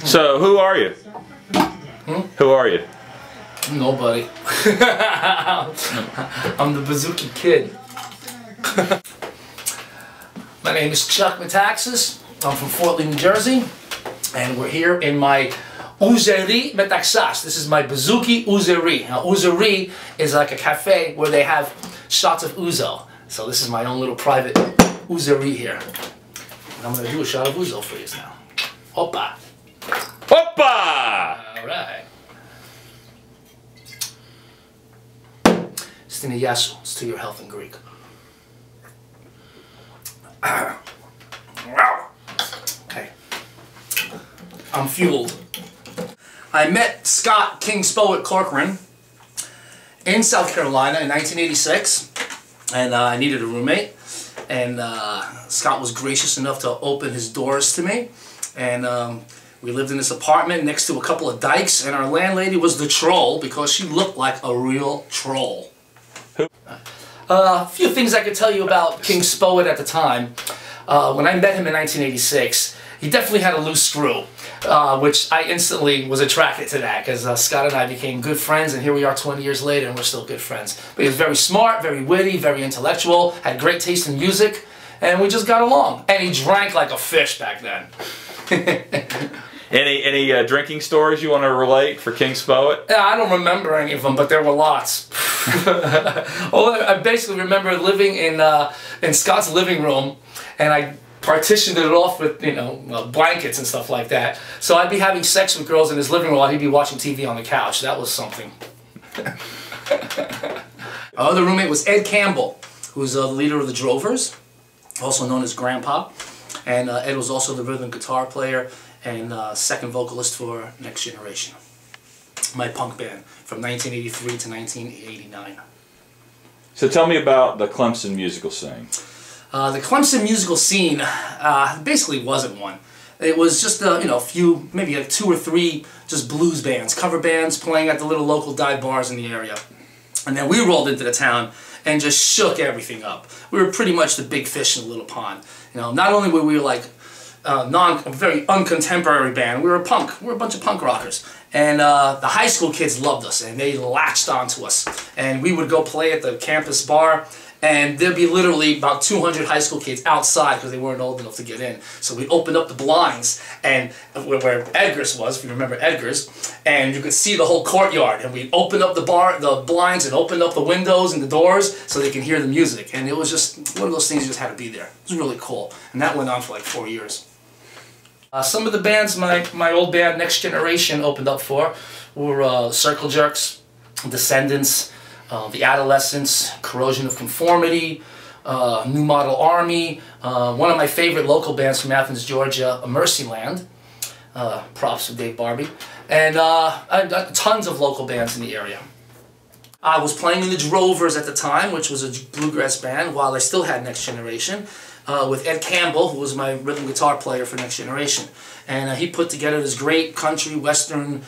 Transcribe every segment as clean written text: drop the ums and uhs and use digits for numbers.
So, who are you? Who are you? Nobody. I'm the Bazooki Kid. My name is Chuck Metaxas. I'm from Fort Lee, New Jersey. And we're here in my Ouzeri Metaxas. This is my Bazooki Ouzeri. Now, Ouzeri is like a cafe where they have shots of ouzo. So this is my own little private Ouzeri here. And I'm going to do a shot of ouzo for you now. Hoppa. Hoppa! Alright. Stina Yasu. It's to your health in Greek. Okay. I'm fueled. I met Scott King Spo-it Corcoran in South Carolina in 1986, and I needed a roommate, and Scott was gracious enough to open his doors to me, and we lived in this apartment next to a couple of dikes, and our landlady was the troll because she looked like a real troll. A few things I could tell you about King Spo-it at the time. When I met him in 1986, he definitely had a loose screw, which I instantly was attracted to that because Scott and I became good friends, and here we are 20 years later and we're still good friends. But he was very smart, very witty, very intellectual, had great taste in music, and we just got along. And he drank like a fish back then. Any drinking stories you want to relate for King Spo-it? Yeah, I don't remember any of them, but there were lots. Well, I basically remember living in Scott's living room, and I partitioned it off with, you know, blankets and stuff like that. So I'd be having sex with girls in his living room while he'd be watching TV on the couch. That was something. Our other roommate was Ed Campbell, who's the leader of the Drovers, also known as Grandpa. And Ed was also the rhythm guitar player and second vocalist for Next Generation, my punk band from 1983 to 1989. So tell me about the Clemson musical scene. The Clemson musical scene basically wasn't one. It was just you know, a few, maybe like 2 or 3 just blues bands, cover bands playing at the little local dive bars in the area. And then we rolled into the town and just shook everything up. We were pretty much the big fish in the little pond. You know, not only were we like a very uncontemporary band, we were punk. We were a bunch of punk rockers. And the high school kids loved us, and they latched onto us. And we would go play at the campus bar, and there'd be literally about 200 high school kids outside because they weren't old enough to get in. So we opened up the blinds, and where Edgar's was, if you remember Edgar's, and you could see the whole courtyard. And we'd open up the blinds and open up the windows and the doors so they could hear the music. And it was just one of those things you just had to be there. It was really cool. And that went on for like 4 years. Some of the bands my old band Next Generation opened up for were Circle Jerks, Descendants, The Adolescents, Corrosion of Conformity, New Model Army, one of my favorite local bands from Athens, Georgia, Mercyland, props to Dave Barbie, and tons of local bands in the area. I was playing in the Drovers at the time, which was a bluegrass band, while I still had Next Generation, with Ed Campbell, who was my rhythm guitar player for Next Generation. And he put together this great country, western,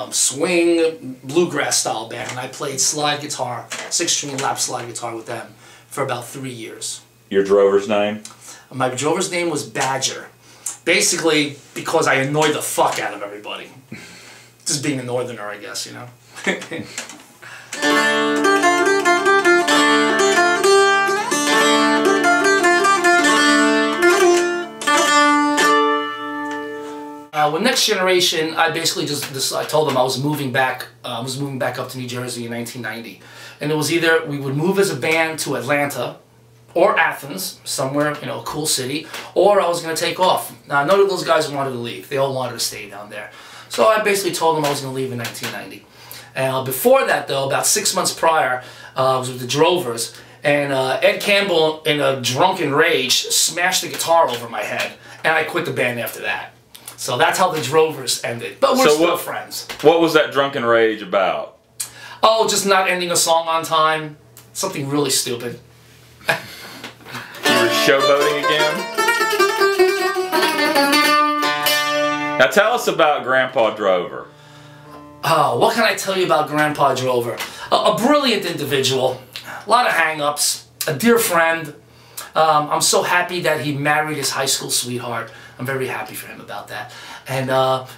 swing, bluegrass style band. And I played slide guitar, 6-string lap slide guitar with them for about 3 years. Your drover's name? My drover's name was Badger. Basically, because I annoyed the fuck out of everybody. Just being a northerner, I guess, you know? With Next Generation, I basically I told them I was moving back. up to New Jersey in 1990, and it was either we would move as a band to Atlanta, or Athens, somewhere, you know, a cool city, or I was going to take off. Now, none of those guys wanted to leave. They all wanted to stay down there. So I basically told them I was going to leave in 1990. And before that, though, about 6 months prior, I was with the Drovers, and Ed Campbell, in a drunken rage, smashed the guitar over my head, and I quit the band after that. So that's how the Drovers ended. But we're still friends. What was that drunken rage about? Oh, just not ending a song on time. Something really stupid. You were showboating again? Now tell us about Grandpa Drover. Oh, what can I tell you about Grandpa Drover? A brilliant individual, a lot of hang-ups, a dear friend, I'm so happy that he married his high school sweetheart. I'm very happy for him about that. And,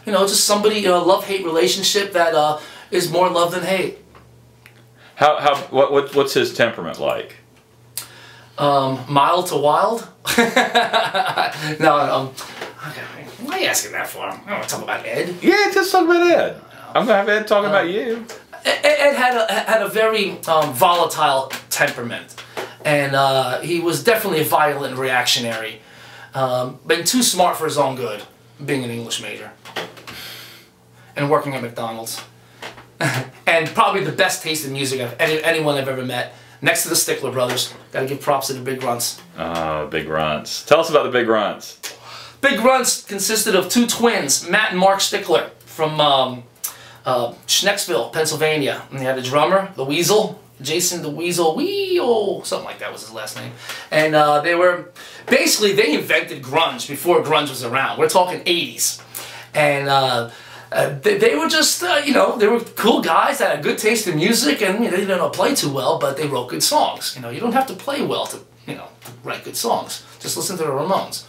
you know, just somebody, love-hate relationship that is more love than hate. What's his temperament like? Mild to wild? No, okay. Why are you asking that for? I don't want to talk about Ed. Yeah, just talk about Ed. I'm going to have Ed talking about you. Ed had a very volatile temperament. And he was definitely a violent reactionary. But too smart for his own good, being an English major. And working at McDonald's. And probably the best taste in music of anyone I've ever met. Next to the Stickler brothers. Gotta give props to the Big Runts. Oh, Big Runts. Tell us about the Big Runts. Big Runts consisted of two twins, Matt and Mark Stickler, from Schnecksville, Pennsylvania. And they had a drummer, the Weasel, Jason the Weasel, something like that was his last name. And they were, basically they invented grunge before grunge was around. We're talking 80s. And they were just, you know, they were cool guys that had good taste in music, and you know, they didn't play too well, but they wrote good songs. You know, you don't have to play well to, you know, to write good songs. Just listen to the Ramones.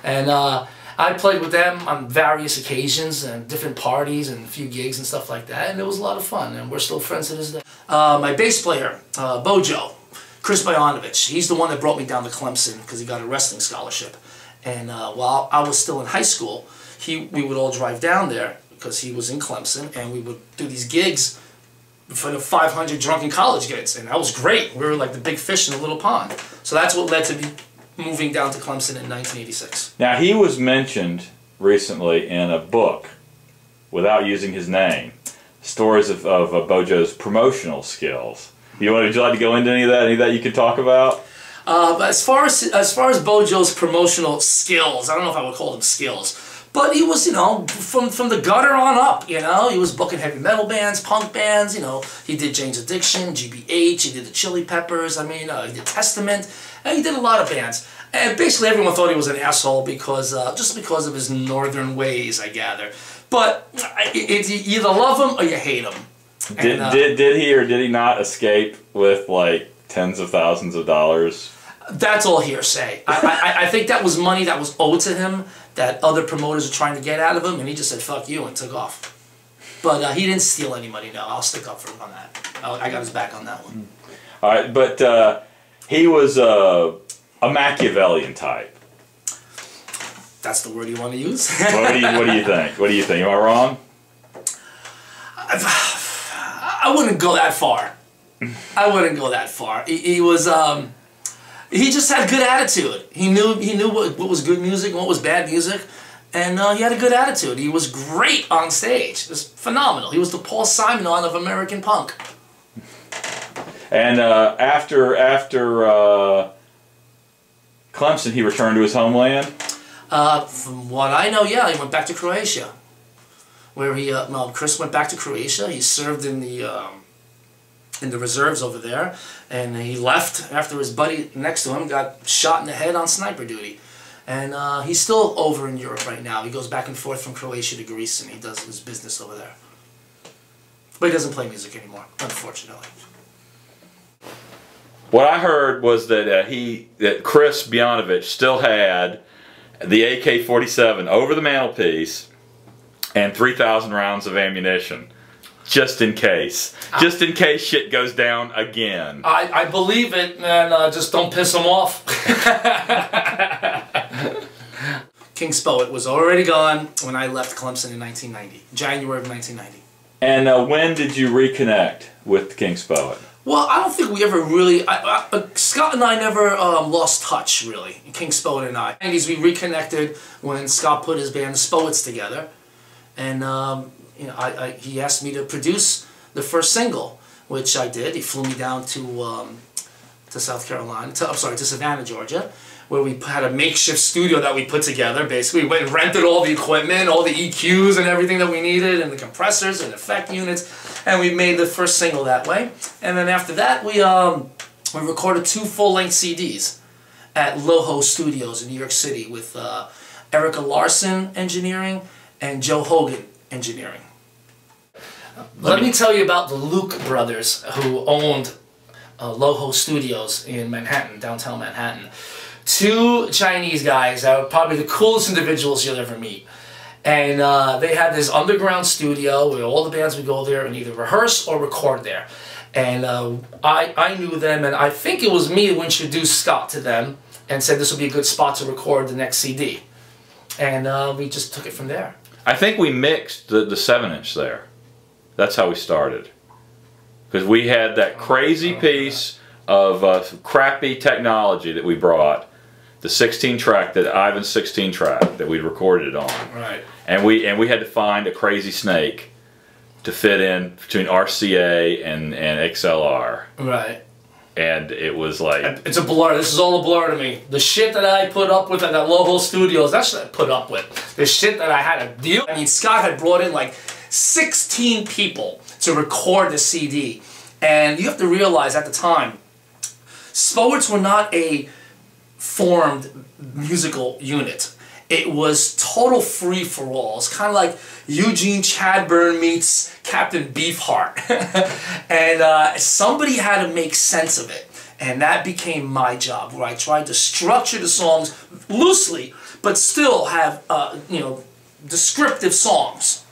And I played with them on various occasions and different parties and a few gigs and stuff like that, and it was a lot of fun, and we're still friends to this day. My bass player, Bojo, Chris Boyanovich, he's the one that brought me down to Clemson because he got a wrestling scholarship. And while I was still in high school, we would all drive down there because he was in Clemson, and we would do these gigs for the 500 drunken college kids, and that was great. We were like the big fish in a little pond. So that's what led to me moving down to Clemson in 1986. Now, he was mentioned recently in a book, without using his name, stories of Bojo's promotional skills. Would you like to go into any of that you could talk about? As far as Bojo's promotional skills, I don't know if I would call them skills, but he was, you know, from the gutter on up, you know. He was booking heavy metal bands, punk bands, you know. He did Jane's Addiction, GBH, he did the Chili Peppers, I mean, he did Testament, and he did a lot of bands. And basically everyone thought he was an asshole because, just because of his northern ways, I gather. But you either love him or you hate him. Did he or did he not escape with, like, tens of thousands of dollars? That's all hearsay. I think that was money that was owed to him that other promoters were trying to get out of him, and he just said, fuck you, and took off. But he didn't steal any money, no. I'll stick up for him on that. I got his back on that one. All right, but he was a Machiavellian type. That's the word you want to use? What do you think? What do you think? Am I wrong? I wouldn't go that far. I wouldn't go that far. He was... he just had a good attitude. He knew what was good music and what was bad music, and he had a good attitude. He was great on stage. It was phenomenal. He was the Paul Simon of American punk. And after Clemson, he returned to his homeland? From what I know, yeah, he went back to Croatia, where Chris went back to Croatia. He served in the reserves over there, and he left after his buddy next to him got shot in the head on sniper duty. And he's still over in Europe right now. He goes back and forth from Croatia to Greece, and he does his business over there. But he doesn't play music anymore, unfortunately. What I heard was that Chris Boyanovich still had the AK-47 over the mantelpiece and 3,000 rounds of ammunition. Just in case. Just in case shit goes down again. I believe it, and just don't piss him off. King Spo-it was already gone when I left Clemson in 1990. January of 1990. And when did you reconnect with King Spo-it? Well, I don't think we ever really... Scott and I never lost touch, really. King Spo-it and I. And we reconnected when Scott put his band Spoets together. And... you know, he asked me to produce the first single, which I did. He flew me down to South Carolina, to Savannah, Georgia, where we had a makeshift studio that we put together. Basically, we went and rented all the equipment, all the EQs and everything that we needed, and the compressors and effect units, and we made the first single that way. And then after that, we recorded 2 full-length CDs at Loho Studios in New York City with Erica Larson Engineering and Joe Hogan Engineering. Let me tell you about the Luke brothers who owned Loho Studios in Manhattan, downtown Manhattan. two Chinese guys that were probably the coolest individuals you'll ever meet. And they had this underground studio where all the bands would go there and either rehearse or record there. And I knew them, and I think it was me who introduced Scott to them and said this would be a good spot to record the next CD. And we just took it from there. I think we mixed the 7-inch there. That's how we started. Because we had that crazy piece of crappy technology that we brought, the 16-track, that Ivan's 16-track that we recorded it on. Right. And we had to find a crazy snake to fit in between RCA and XLR. Right. And it was like... It's a blur. This is all a blur to me. The shit that I put up with at that Low Hole Studios, that's what I put up with. The shit that I had to deal. I mean, Scott had brought in like 16 people to record the CD. And you have to realize at the time, Spoets were not a formed musical unit. It was total free-for-all. It's kind of like Eugene Chadbourne meets Captain Beefheart. And somebody had to make sense of it. And that became my job, where I tried to structure the songs loosely, but still have, you know, descriptive songs.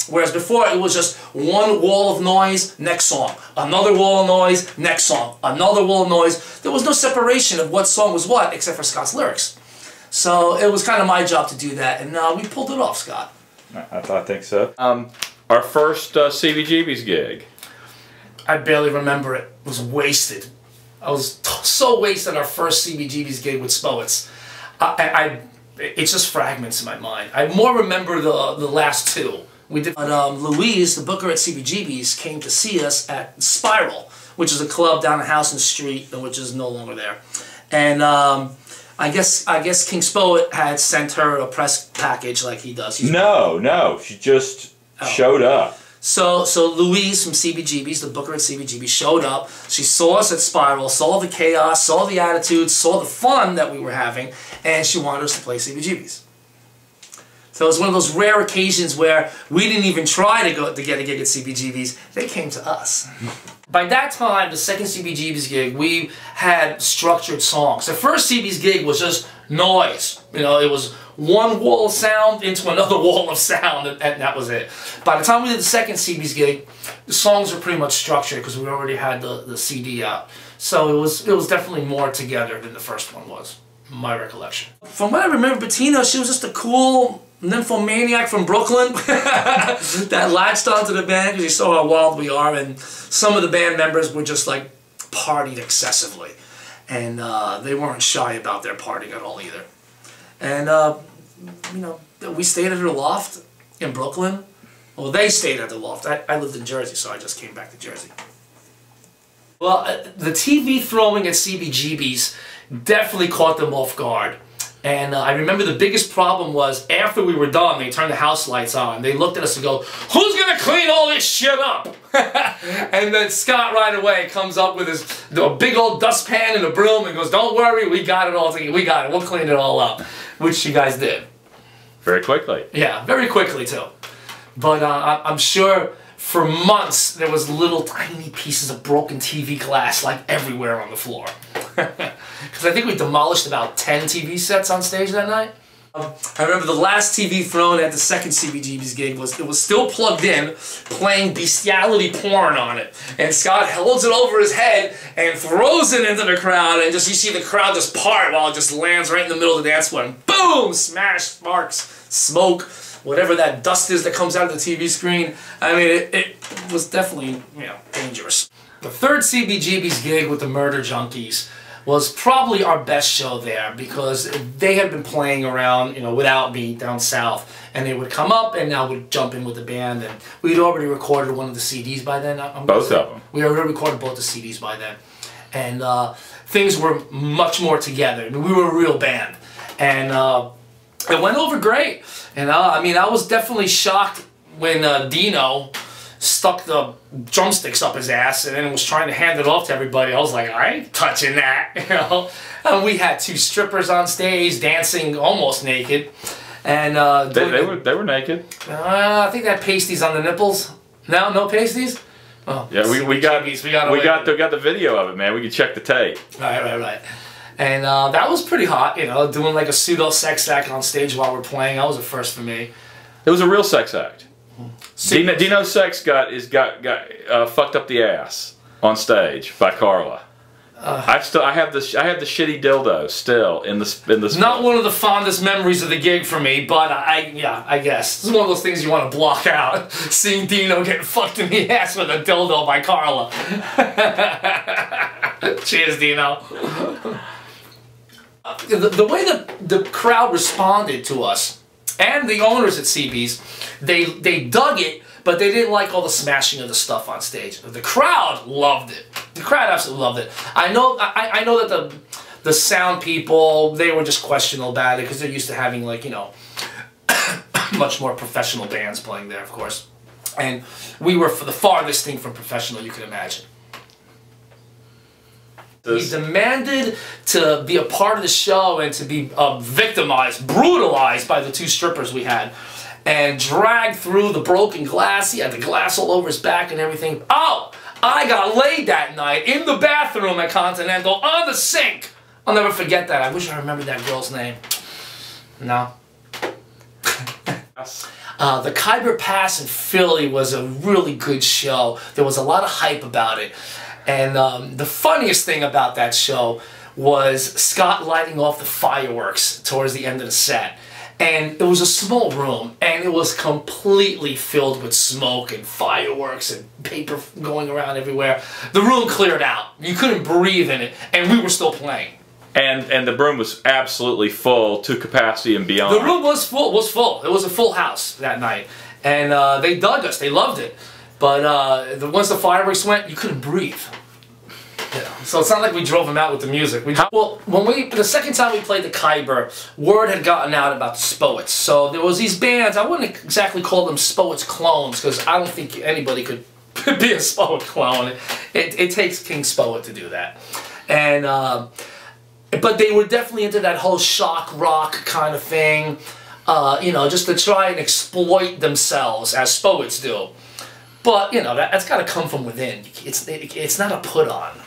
Whereas before it was just one wall of noise, next song. Another wall of noise, next song. Another wall of noise. There was no separation of what song was what, except for Scott's lyrics. So it was kind of my job to do that, and we pulled it off, Scott. I think so. Our first CBGB's gig. I barely remember it. It was wasted. I was so wasted our first CBGB's gig with Spoets. It's just fragments in my mind. I more remember the last two. We did. But Louise, the booker at CBGB's, came to see us at Spiral, which is a club down on Houston Street, which is no longer there. And I guess King Spo-it had sent her a press package like he does. No, she just showed up. So Louise from CBGB's, the booker at CBGB, showed up. She saw us at Spiral, saw the chaos, saw the attitude, saw the fun that we were having, and she wanted us to play CBGB's. So it was one of those rare occasions where we didn't even try to get a gig at CBGB's. They came to us. By that time, the second CBGB's gig, we had structured songs. The first CB's gig was just noise. You know, it was one wall of sound into another wall of sound, and that was it. By the time we did the second CB's gig, the songs were pretty much structured because we already had the CD out. So it was definitely more together than the first one was, my recollection. From what I remember, Bettina, she was just a cool nymphomaniac from Brooklyn that latched onto the band because he saw how wild we are, and some of the band members were just like partied excessively, and they weren't shy about their partying at all either. And you know, we stayed at her loft in Brooklyn. Well, they stayed at the loft. I lived in Jersey, so I just came back to Jersey. Well, the TV throwing at CBGB's definitely caught them off guard. And I remember the biggest problem was after we were done, they turned the house lights on. They looked at us and go, "Who's going to clean all this shit up?" And then Scott right away comes up with his big old dustpan and a broom and goes, "Don't worry, we got it all together. We got it. We'll clean it all up." Which you guys did. Very quickly. Yeah, very quickly too. But I'm sure for months there was little tiny pieces of broken TV glass like everywhere on the floor. Because I think we demolished about 10 TV sets on stage that night. I remember the last TV thrown at the second CBGB's gig was still plugged in, playing bestiality porn on it. And Scott holds it over his head and throws it into the crowd, and just you see the crowd just part while it just lands right in the middle of the dance floor. And boom! Smash, sparks, smoke, whatever that dust is that comes out of the TV screen. I mean, it was definitely, you know, dangerous. The third CBGB's gig with the Murder Junkies was probably our best show there because they had been playing around, you know, without me down south, and they would come up and I would jump in with the band, and we'd already recorded one of the CDs by then. Both of them. We already recorded both the CDs by then, and things were much more together. I mean, we were a real band, and it went over great. And I mean, I was definitely shocked when Dino stuck the drumsticks up his ass and then was trying to hand it off to everybody. I was like, I ain't touching that, you know. And we had two strippers on stage dancing almost naked, and they were naked. I think they had pasties on the nipples. No pasties. Oh, yeah, we got the video of it, man. We can check the tape. Right. And that was pretty hot, you know, doing like a pseudo sex act on stage while we're playing. That was a first for me. It was a real sex act. Dino Sex got fucked up the ass on stage by Carla. I have the shitty dildo still in the. Not one of the fondest memories of the gig for me, but I guess this is one of those things you want to block out. Seeing Dino get fucked in the ass with a dildo by Carla. Cheers, Dino. The way the crowd responded to us and the owners at CB's, they dug it, but they didn't like all the smashing of the stuff on stage. The crowd loved it. The crowd absolutely loved it. I know that the sound people, they were just questionable about it because they're used to having, like, you know, much more professional bands playing there, of course. And we were for the farthest thing from professional you could imagine. He demanded to be a part of the show and to be victimized, brutalized by the two strippers we had, and dragged through the broken glass. He had the glass all over his back and everything. Oh, I got laid that night in the bathroom at Continental on the sink. I'll never forget that. I wish I remembered that girl's name. No. The Khyber Pass in Philly was a really good show. There was a lot of hype about it. And the funniest thing about that show was Scott lighting off the fireworks towards the end of the set. And it was a small room, and it was completely filled with smoke and fireworks and paper going around everywhere. The room cleared out. You couldn't breathe in it, and we were still playing. And the room was absolutely full to capacity and beyond. The room was full. It was a full house that night. And they dug us. They loved it. But once the fireworks went, you couldn't breathe. Yeah. So it's not like we drove them out with the music. Well, the second time we played the Khyber, word had gotten out about the Spoets. So there was these bands. I wouldn't exactly call them Spoets clones because I don't think anybody could be a Spo-it clone. It takes King Spo-it to do that. And but they were definitely into that whole shock rock kind of thing. You know, just to try and exploit themselves as Spoets do. But, you know, that's got to come from within. It's not a put-on.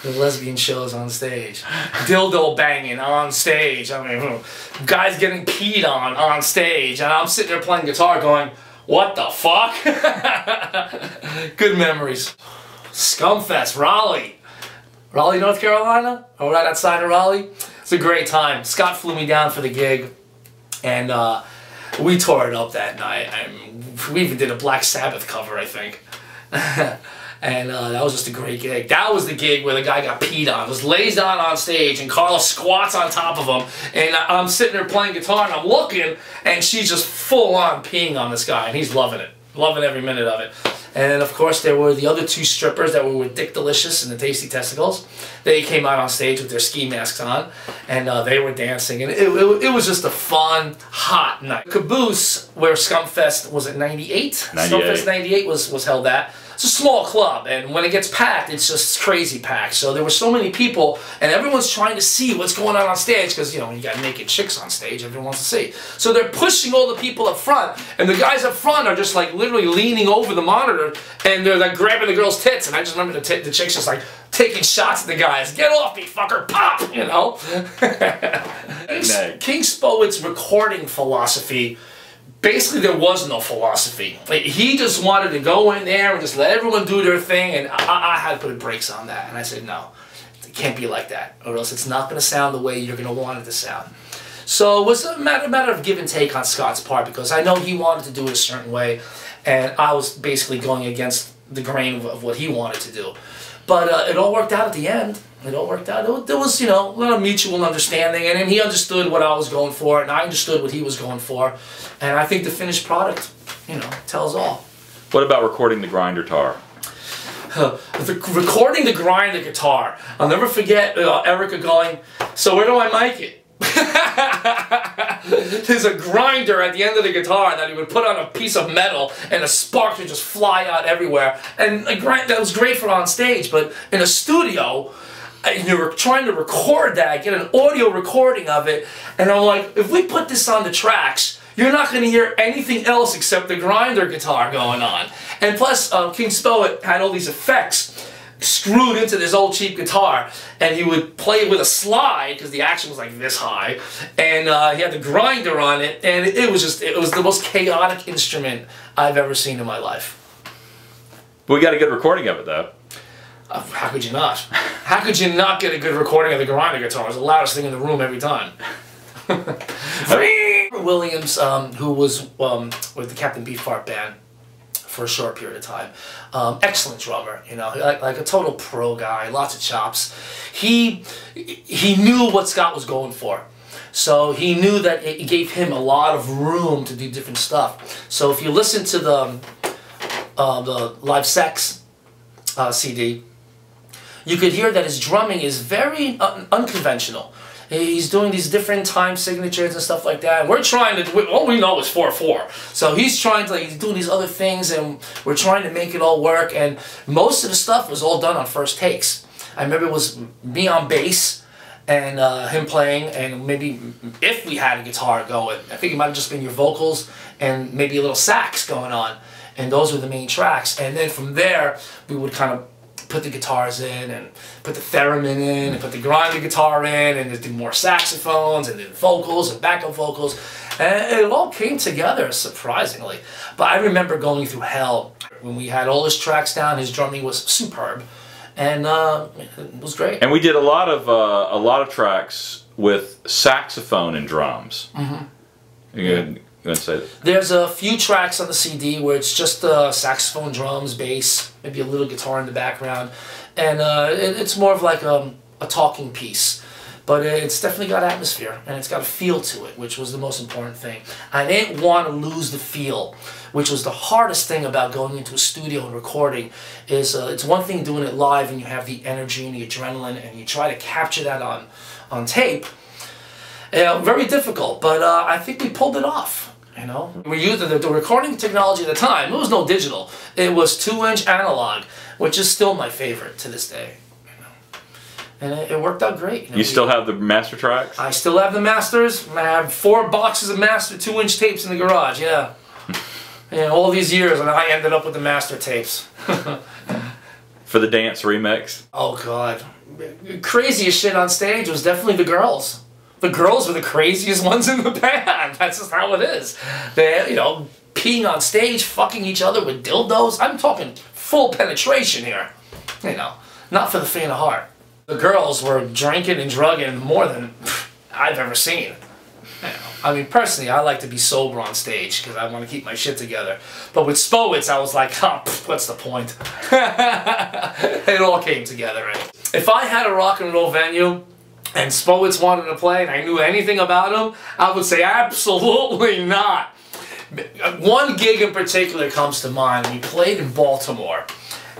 The lesbian shows on stage. Dildo banging on stage. I mean, guys getting peed on stage. And I'm sitting there playing guitar going, what the fuck? Good memories. Scum Fest, Raleigh. Raleigh, North Carolina? Or right outside of Raleigh? It's a great time. Scott flew me down for the gig. And we tore it up that night. We even did a Black Sabbath cover, I think. And that was just a great gig. That was the gig where the guy got peed on. Was lays on stage, and Carla squats on top of him. And I'm sitting there playing guitar, and I'm looking, and she's just full on peeing on this guy, and he's loving it. Loving every minute of it. And then, of course, there were the other two strippers that were with Dick Delicious and the Tasty Testicles. They came out on stage with their ski masks on, and they were dancing. And it was just a fun, hot night. Caboose, where Scum Fest, was it 98? 98. Scum Fest 98 was held at. It's a small club, and when it gets packed, it's just crazy packed. So there were so many people, and everyone's trying to see what's going on stage, because, you know, you got naked chicks on stage, everyone wants to see. So they're pushing all the people up front, and the guys up front are just, like, literally leaning over the monitor, and they're, like, grabbing the girls' tits, and I just remember the chicks just, like, taking shots at the guys. Get off me, fucker! Pop! You know? King Spoet's recording philosophy, basically, there was no philosophy. Like, he just wanted to go in there and just let everyone do their thing, and I had to put brakes on that. And I said, no, it can't be like that, or else it's not going to sound the way you're going to want it to sound. So it was a matter of give and take on Scott's part, because I know he wanted to do it a certain way, and I was basically going against the grain of what he wanted to do. But it all worked out at the end. It all worked out. There was, you know, a lot of mutual understanding, and then he understood what I was going for, and I understood what he was going for. And I think the finished product, you know, tells all. What about recording the grinder guitar? Recording the grinder guitar. I'll never forget Erica going, so where do I mic it? There's a grinder at the end of the guitar that he would put on a piece of metal, and a spark would just fly out everywhere. And that was great for on stage, but in a studio, and you were trying to record that, get an audio recording of it, and I'm like, if we put this on the tracks, you're not going to hear anything else except the grinder guitar going on. And plus, King Spo-it had all these effects screwed into this old cheap guitar, and he would play it with a slide because the action was like this high, and he had the grinder on it, and it was the most chaotic instrument I've ever seen in my life. We got a good recording of it though. How could you not? How could you not get a good recording of the grinder guitar? It was the loudest thing in the room every time. Williams, who was with the Captain Beefheart band for a short period of time, excellent drummer, you know, like a total pro guy, lots of chops. He knew what Scott was going for, so he knew that it gave him a lot of room to do different stuff. So if you listen to the Live Sex CD, you could hear that his drumming is very unconventional. He's doing these different time signatures and stuff like that. And we're trying to, all we know is 4/4. So he's trying to, he's doing these other things, and we're trying to make it all work. And most of the stuff was all done on first takes. I remember it was me on bass and him playing, and maybe if we had a guitar going, I think it might have just been your vocals and maybe a little sax going on. And those were the main tracks. And then from there, we would kind of put the guitars in, and put the theremin in, and put the grinder guitar in, and then do more saxophones, and then vocals, and backup vocals. And it all came together, surprisingly. But I remember going through hell. When we had all his tracks down, his drumming was superb. And it was great. And we did a lot of tracks with saxophone and drums. Mm-hmm. You gonna say that? There's a few tracks on the CD where it's just saxophone, drums, bass, maybe a little guitar in the background, and it's more of like a talking piece. But it's definitely got atmosphere, and it's got a feel to it, which was the most important thing. I didn't want to lose the feel, which was the hardest thing about going into a studio and recording. Is it's one thing doing it live, and you have the energy and the adrenaline, and you try to capture that on tape. Very difficult, but I think we pulled it off. You know, we used the recording technology at the time. It was no digital. It was 2-inch analog, which is still my favorite to this day. You know, and it worked out great. You know, you still have the master tracks? I still have the masters. I have 4 boxes of master 2-inch tapes in the garage. Yeah, and all these years, and I ended up with the master tapes. For the dance remix? Oh God, craziest shit on stage was definitely the girls. The girls were the craziest ones in the band. That's just how it is. They, you know, peeing on stage, fucking each other with dildos. I'm talking full penetration here. You know, not for the faint of heart. The girls were drinking and drugging more than I've ever seen. You know, I mean, personally, I like to be sober on stage because I want to keep my shit together. But with Spoets, I was like, huh, what's the point? It all came together. Right? If I had a rock and roll venue, and Spoets wanted to play, and I knew anything about them, I would say absolutely not. One gig in particular comes to mind. We played in Baltimore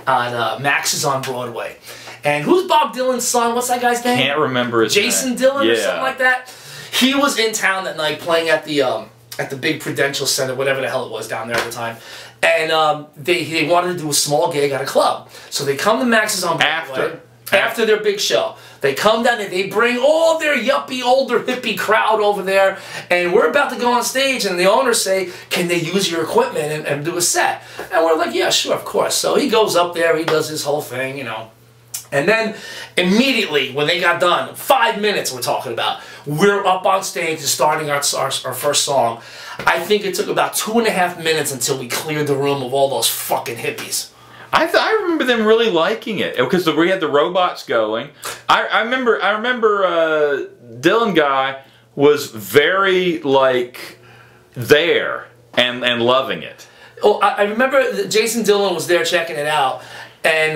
on Max's on Broadway. And who's Bob Dylan's son? What's that guy's name? Can't remember his Jason name. Dillon Yeah. or something like that. He was in town that night playing at the big Prudential Center, whatever the hell it was down there at the time. And they wanted to do a small gig at a club. So they come to Max's on Broadway. After their big show. They come down and they bring all their yuppie, older, hippie crowd over there, and we're about to go on stage, and the owners say, can they use your equipment and do a set? And we're like, yeah, sure, of course. So he goes up there, he does his whole thing, you know. And then, immediately, when they got done, 5 minutes we're talking about, we're up on stage and starting our first song. I think it took about 2.5 minutes until we cleared the room of all those fucking hippies. I remember them really liking it because we had the robots going. I remember Dylan guy was very like there and loving it. Oh, I remember that Jason Dillon was there checking it out, and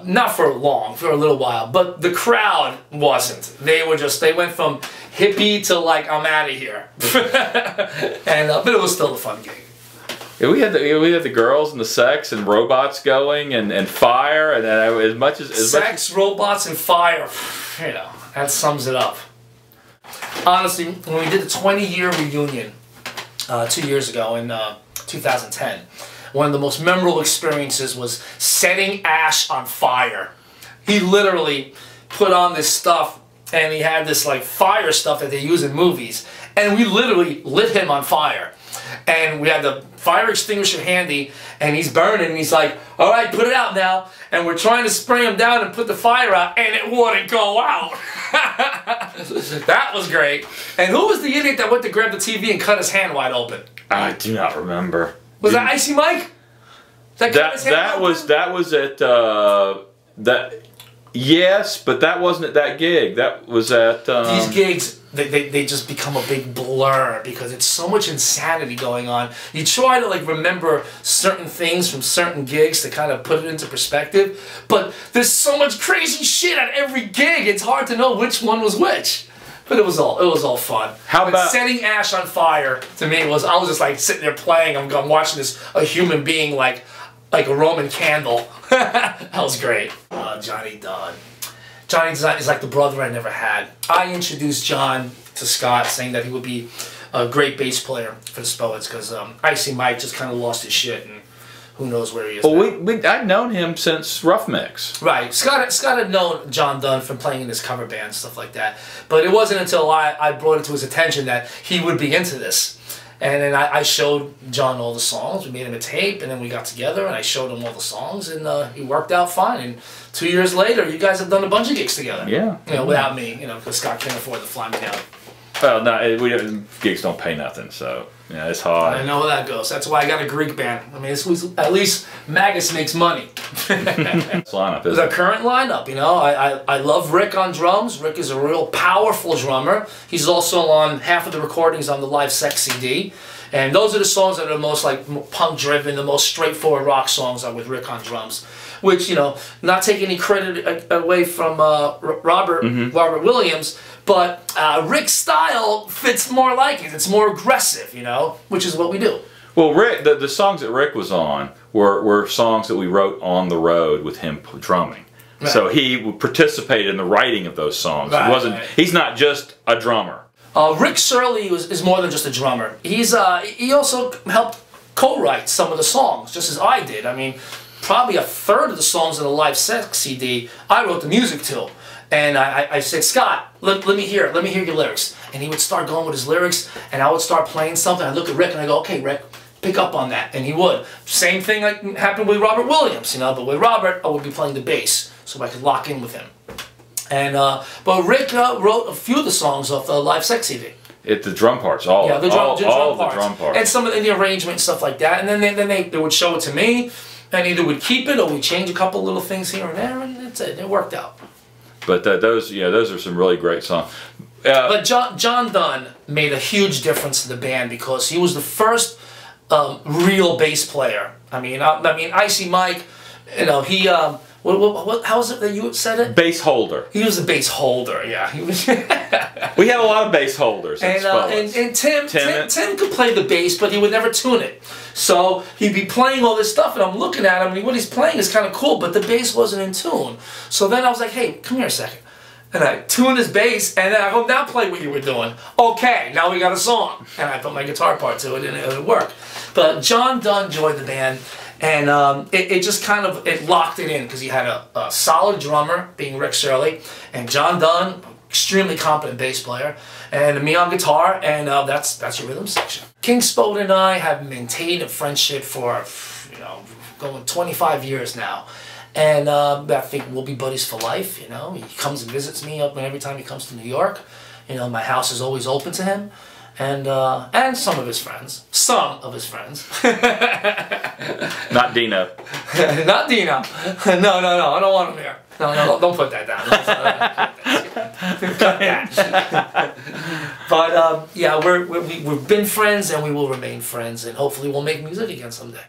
not for long, for a little while, but the crowd wasn't. They went from hippie to like I'm out of here, and but it was still a fun gig. Yeah, we had the girls and the sex and robots going and fire and as much as sex, robots, and fire. You know, that sums it up. Honestly, when we did the 20-year reunion 2 years ago in 2010, one of the most memorable experiences was setting Ash on fire. He literally put on this stuff, and he had this like fire stuff that they use in movies, and we literally lit him on fire. and we had the fire extinguisher handy, and he's burning, and he's like, all right, put it out now. And we're trying to spray him down and put the fire out, and it wouldn't go out. That was great. And who was the idiot that went to grab the TV and cut his hand wide open? I do not remember. Was that Icy Mike? That was at that. Yes, but that wasn't at that gig. That was at these gigs. They just become a big blur because it's so much insanity going on. You try to like remember certain things from certain gigs to kind of put it into perspective, but there's so much crazy shit at every gig. It's hard to know which one was which. But it was all fun. How about setting Ash on fire? To me, I was just like sitting there playing. I'm watching a human being like a Roman candle. That was great. Johnny Dunn. Johnny Dunn is like the brother I never had. I introduced John to Scott, saying that he would be a great bass player for the Spoets because Icy Mike just kind of lost his shit, and who knows where he is. Well, I'd known him since Rough Mix. Right. Scott had known John Dunn from playing in his cover band and stuff like that. But it wasn't until I brought it to his attention that he would be into this. And then I showed John all the songs. We made him a tape, and then we got together, and I showed him all the songs, and he worked out fine. And 2 years later, you guys have done a bunch of gigs together. Yeah. You know, without me, you know, because Scott can't afford to fly me down. Well, no, gigs don't pay nothing, so yeah, it's hard. I know how that goes. That's why I got a Greek band. I mean, at least Magus makes money. Lineup, the current lineup, you know, I love Rick on drums. Rick is a real powerful drummer. He's also on half of the recordings on the Live Sex CD. And those are the songs that are the most like punk driven, the most straightforward rock songs are with Rick on drums. Which, you know, not taking any credit away from Robert Williams, but Rick's style fits more like it. It's more aggressive, you know, which is what we do. Well, Rick, the songs that Rick was on were songs that we wrote on the road with him drumming. Right. So he participated in the writing of those songs. Right, He's not just a drummer. Rick Surley is more than just a drummer. He also helped co-write some of the songs, just as I did. I mean, probably a third of the songs in the Live Sex CD, I wrote the music to. And I said, Scott, let me hear your lyrics. And he would start going with his lyrics, and I would start playing something. I'd look at Rick, and I go, okay, Rick, pick up on that. And he would. Same thing like happened with Robert Williams, you know, but with Robert, I would be playing the bass, so I could lock in with him. And but Rick wrote a few of the songs off the Live Sex CD. The drum parts, all the drum parts, and some of the arrangement and stuff like that. And then they would show it to me, and either would keep it or we change a couple little things here and there, and that's it. It worked out. But those are some really great songs. But John Dunn made a huge difference to the band because he was the first real bass player. I mean, Icy Mike, you know, he. How was it that you said it? Bass holder. He was a bass holder, yeah. He was we had a lot of bass holders. And Tim could play the bass, but he would never tune it. So he'd be playing all this stuff, and I'm looking at him, and what he's playing is kind of cool, but the bass wasn't in tune. So then I was like, hey, come here a second. And I tuned his bass, and then I go, now play what you were doing. Okay, now we got a song. And I put my guitar part to it, and it would work. But John Dunn joined the band. And it just kind of, it locked it in because he had a solid drummer, being Rick Surley, and John Dunn, extremely competent bass player, and me on guitar, and that's your rhythm section. King Spo-it and I have maintained a friendship for, you know, going 25 years now. And I think we'll be buddies for life, you know. He comes and visits me every time he comes to New York. You know, my house is always open to him. And some of his friends. Some of his friends. Not Dino. Not Dino. No, I don't want him here. No, don't put that down. Cut that. But yeah, we've been friends, and we will remain friends, and hopefully we'll make music again someday.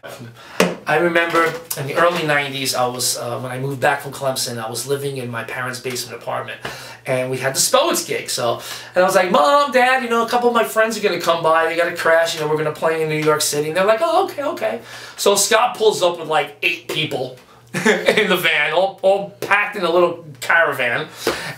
I remember in the early 90s, I was when I moved back from Clemson, I was living in my parents' basement apartment, and we had the Spoets gig. And I was like, Mom, Dad, you know, a couple of my friends are gonna come by. They gotta crash. You know, we're gonna play in New York City. And they're like, oh, okay. So Scott pulls up with like 8 people in the van, all packed in a little caravan,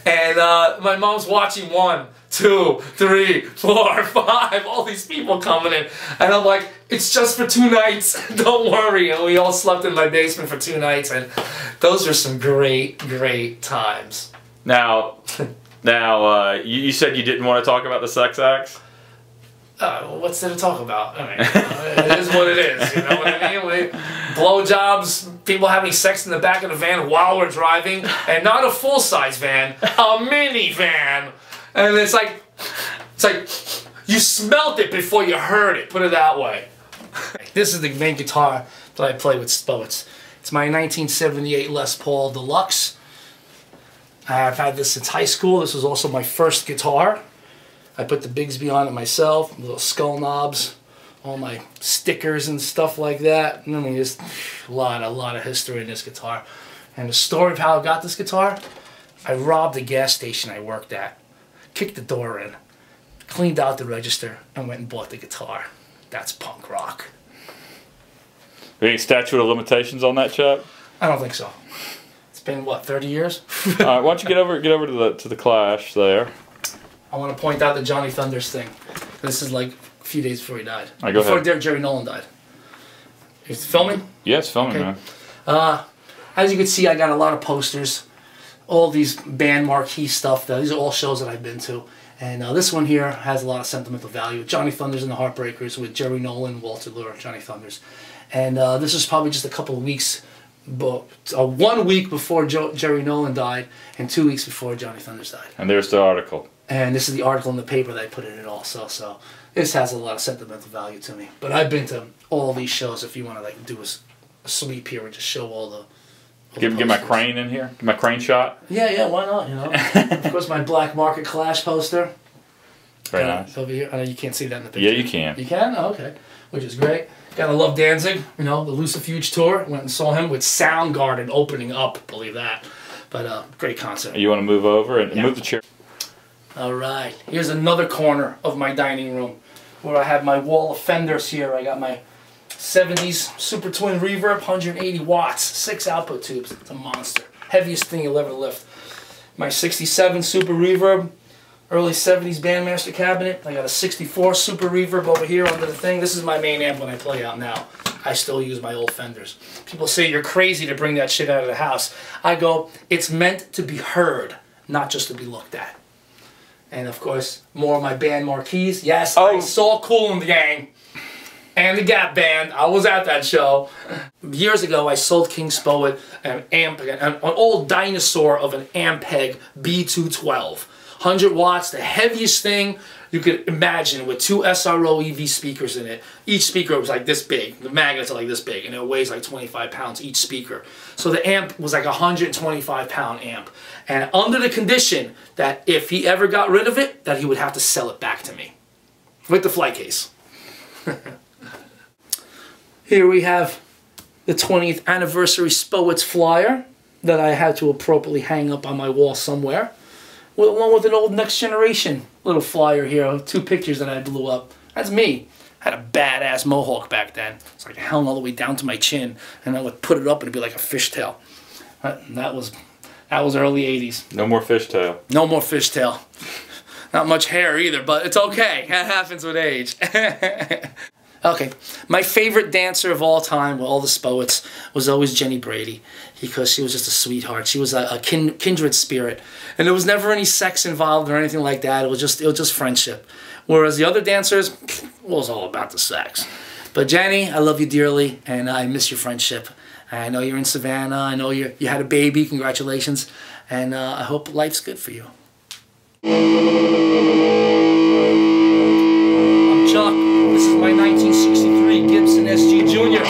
and my mom's watching 1, 2, 3, 4, 5, all these people coming in, and I'm like, it's just for 2 nights, don't worry. And we all slept in my basement for 2 nights, and those are some great times. Now, you said you didn't want to talk about the sex acts? What's there to talk about? I mean, it is what it is, you know what I mean? Blowjobs, people having sex in the back of the van while we're driving, and not a full-size van, a minivan. And it's like, you smelt it before you heard it, put it that way. This is the main guitar that I play with Spoets. It's my 1978 Les Paul Deluxe. I've had this since high school. This was also my first guitar. I put the Bigsby on it myself, little skull knobs, all my stickers and stuff like that. I mean, there's a lot of history in this guitar. And the story of how I got this guitar, I robbed a gas station I worked at, kicked the door in, cleaned out the register, and went and bought the guitar. That's punk rock. Any statute of limitations on that, Chuck? I don't think so. It's been, what, 30 years? All right, why don't you get over to the Clash there. I want to point out the Johnny Thunders thing. This is like a few days before he died. All right, go before ahead. Jerry Nolan died. Is it filming? Yeah, it's filming, okay. man. As you can see, I got a lot of posters. All these band marquee stuff. These are all shows that I've been to. And this one here has a lot of sentimental value. Johnny Thunders and the Heartbreakers with Jerry Nolan, Walter Lure, Johnny Thunders. And this is probably just a couple of weeks, 1 week before Jerry Nolan died, and 2 weeks before Johnny Thunders died. And there's the article. And this is the article in the paper that I put in it also. So this has a lot of sentimental value to me. But I've been to all these shows. If you want to like do a sweep here and just show all the. Get my crane in here. Get my crane shot. Yeah, why not? You know, of course, my Black Market Clash poster. Very nice. Over here. I know you can't see that in the picture. Yeah, you can. You can? Oh, okay. Which is great. Gotta love Danzig. You know, the Lucifuge tour. Went and saw him with Soundgarden opening up. Believe that. But great concert. You want to move over and move the chair. All right. Here's another corner of my dining room where I have my wall of Fenders here. I got my 70s Super Twin Reverb, 180 watts, 6 output tubes. It's a monster. Heaviest thing you'll ever lift. My 67 Super Reverb, early 70s Bandmaster cabinet. I got a 64 Super Reverb over here under the thing. This is my main amp when I play out now. I still use my old Fenders. People say you're crazy to bring that shit out of the house. I go, it's meant to be heard, not just to be looked at. And of course, more of my band marquees. Yes, I saw Kool and the Gang and the Gap Band. I was at that show. Years ago, I sold King Spo-it an old dinosaur of an Ampeg B212. 100 watts, the heaviest thing you could imagine, with 2 SRO EV speakers in it. Each speaker was like this big. The magnets are like this big, and it weighs like 25 pounds each speaker. So the amp was like a 125-pound amp. And under the condition that if he ever got rid of it, that he would have to sell it back to me. With the flight case. Here we have the 20th anniversary Spoets flyer that I had to appropriately hang up on my wall somewhere. Along with an old Next Generation little flyer here, 2 pictures that I blew up. That's me. I had a badass mohawk back then. It's like held all the way down to my chin, and I would put it up and it'd be like a fishtail. That was early 80s. No more fishtail. No more fishtail. Not much hair either, but it's okay. That happens with age. Okay, my favorite dancer of all time with all the Spoets was always Jenny Brady, because she was just a sweetheart. She was a kindred spirit, and there was never any sex involved or anything like that. It was just friendship. Whereas the other dancers, it was all about the sex. But Jenny, I love you dearly, and I miss your friendship. I know you're in Savannah. I know you had a baby. Congratulations, and I hope life's good for you. I'm Chuck. This is my 1963 Gibson SG Junior.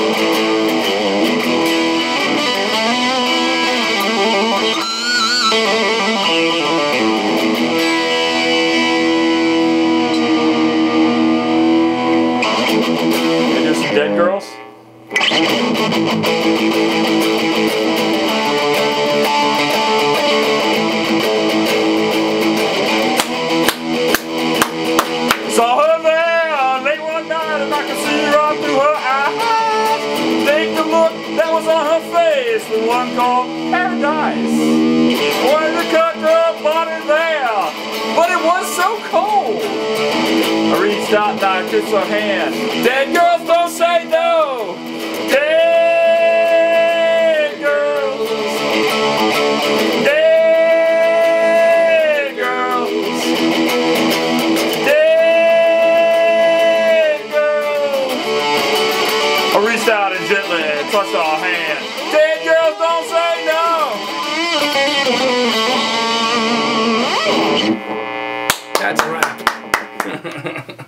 And there's some dead girls. Saw her there late one night, and I could see right through her eyes. Take the look that was on her face, the one called Paradise. Wanted to cut her body there, but it was so cold. I reached out and I kissed her hand. Dead girls don't say no. Dead girls. Dead girls. Dead touch our hand. Dead girls don't say no. That's a wrap.